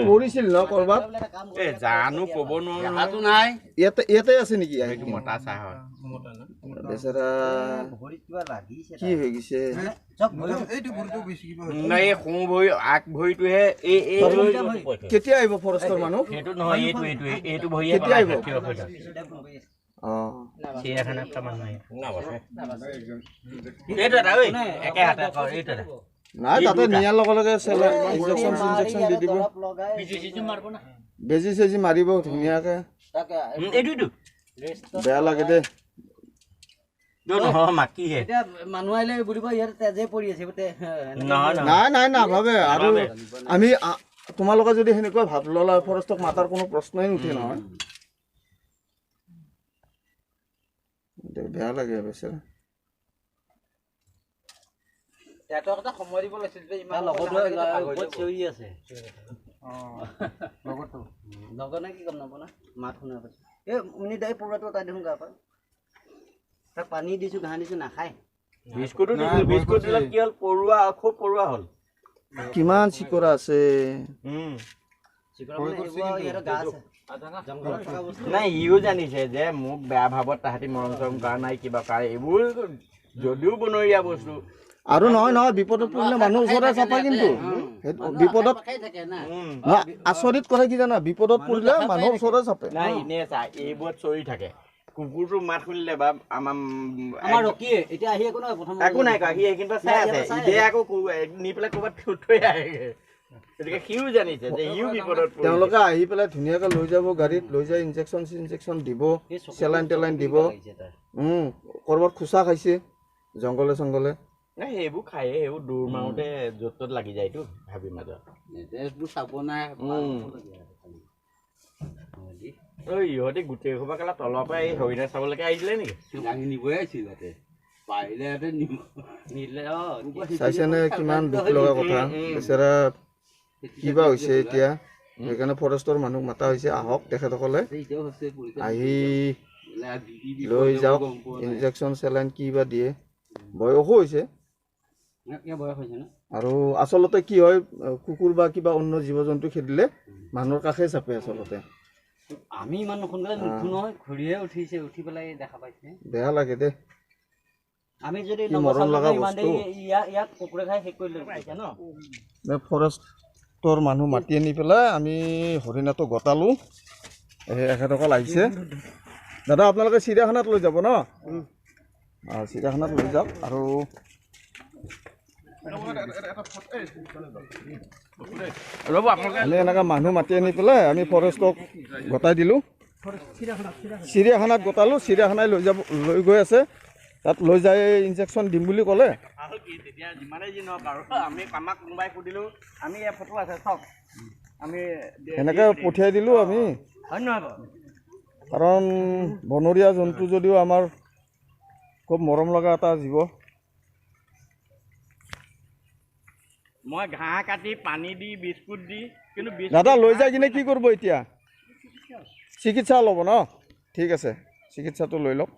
কৰিছিল ন কৰবাত জানো ক'ব নোৱাৰো নাই ইয়াতে আছে নেকি মতা চাহ হয় বেচাৰা কি হৈ গৈছে এই সোঁ ভৰি আগ ভৰিটোহে কেতিয়া আহিব ফৰেষ্টৰ মানুহ সেইটো নহয় এইটো ভৰি কেতিয়া আহিব নাই তাতে নিয়াৰ লগে লগে ইনজেকশ্যন দি দিব বেজি চেজি মাৰিব ধুনীয়াকে বেয়া লাগে দে নাই নাই নাভাবে আৰু আমি তোমালোকে যদি সেনেকুৱা ভাব ললা ফৰেষ্টক মাতাৰ কোনো প্ৰশ্নই নুঠে নহয় বেয়া লাগে বেচাৰা সময় দিব লাগিছিল যে ইমান চিঞৰি আছে লগতে কি গম নাপাওঁ না মাত শুনা পাইছো এই মিনিট আহি পৰুৱাটো তাই দেখোন গা পায় তাক পানী দিছো ঘাঁহ দিছো নাখায় বিস্কুটো দিছিল বিস্কুট দিলে কি হ'ল পৰুৱা খুব পৰুৱা হ'ল কিমান চিকৰা আছে নাই ইও জানিছে যে মোক বেয়া ভাৱত তাহাঁতি মৰম চৰম কৰা নাই কিবা কৰে এইবোৰ যদিও বনৰীয়া বস্তু আৰু নহয় বিপদত পৰিলে মানুহ ওচৰতে চাপাই কিন্তু বিপদত আচৰিত কথা কি জানা বিপদত পৰিলে মানুহৰ ওচৰতে চাপে নাই এনে চা এইবোৰত চৰি থাকে কুকুৰটো মাত শুনিলে বা আমাৰ ৰকিয়ে এতিয়া আহি একো নহয় প্ৰথম একো নাই সি কিন্তু চাই আছে ইদে আকৌ নি পেলাই ক'ৰবাত থৈ আহেগে গতিকে সিও জানিছে যে ইও বিপদত তেওঁলোকে আহি পেলাই ধুনীয়াকৈ লৈ যাব গাড়ীত লৈ যায় ইনজেকশ্যন দিব চেলাইন টেলাইন দিব ক'ৰবাত খোচা খাইছে জংঘলে চংঘলে নাই সেইবোৰ খায়ে সেইবোৰ দৌৰ মাৰোঁতে য'ত ত'ত লাগি যায়তো ভাবি মাজত চাব নাই ইহঁতে গোটেই সোপা কেলা তলৰ পৰা এই হৰিণা চাবলৈকে আহিছিলে নেকি দাঙি নিবই আহিছিল ইয়াতে পাৰিলে ইয়াতে নিলে চাইছেনে কিমান দুখ লগা কথা বেচেৰা কিবা হৈছে এতিয়া সেইকাৰণে ফৰেষ্টৰ মানুহ মাতা হৈছে আহক তেখেতসকলে আহি লৈ যাওক ইনজেকশ্যন চেলাইন কিবা দিয়ে বয়সো হৈছে আৰু আচলতে কি হয় কুকুৰ বা কিবা অন্য জীৱ জন্তু খেদিলে মানুহৰ কাষে চাপে আচলতে আমি ইমান সোনকালে নুঠো নহয় ঘূৰিহে উঠিছে উঠি পেলাই দেখা পাইছে বেয়া লাগে দে আমি যদি মৰম লগা বস্তু ইয়াক কুকুৰে খাই শেষ কৰি লৈ ন ফৰেষ্টৰ মানুহ মাতি আনি পেলাই আমি হৰিণাটো গতালোঁ এখেতসকল আহিছে দাদা আপোনালোকে চিৰিয়াখানাত লৈ যাব ন চিৰিয়াখানাত লৈ যাওক আৰু আমি এনেকৈ মানুহ মাতি আনি পেলাই আমি ফৰেষ্টক গতাই দিলোঁ চিৰিয়াখানাত গতালোঁ চিৰিয়াখানাই লৈ গৈ আছে তাত লৈ যাই ইনজেকশ্যন দিম বুলি ক'লে এনেকৈ পঠিয়াই দিলোঁ আমি কাৰণ বনৰীয়া জন্তু যদিও আমাৰ খুব মৰম লগা এটা জীৱ মই ঘাঁহ কাটি পানী দি বিস্কুট দি কিন্তু দাদা লৈ যাই কিনে কি কৰিব এতিয়া চিকিৎসা ল'ব ন ঠিক আছে চিকিৎসাটো লৈ লওক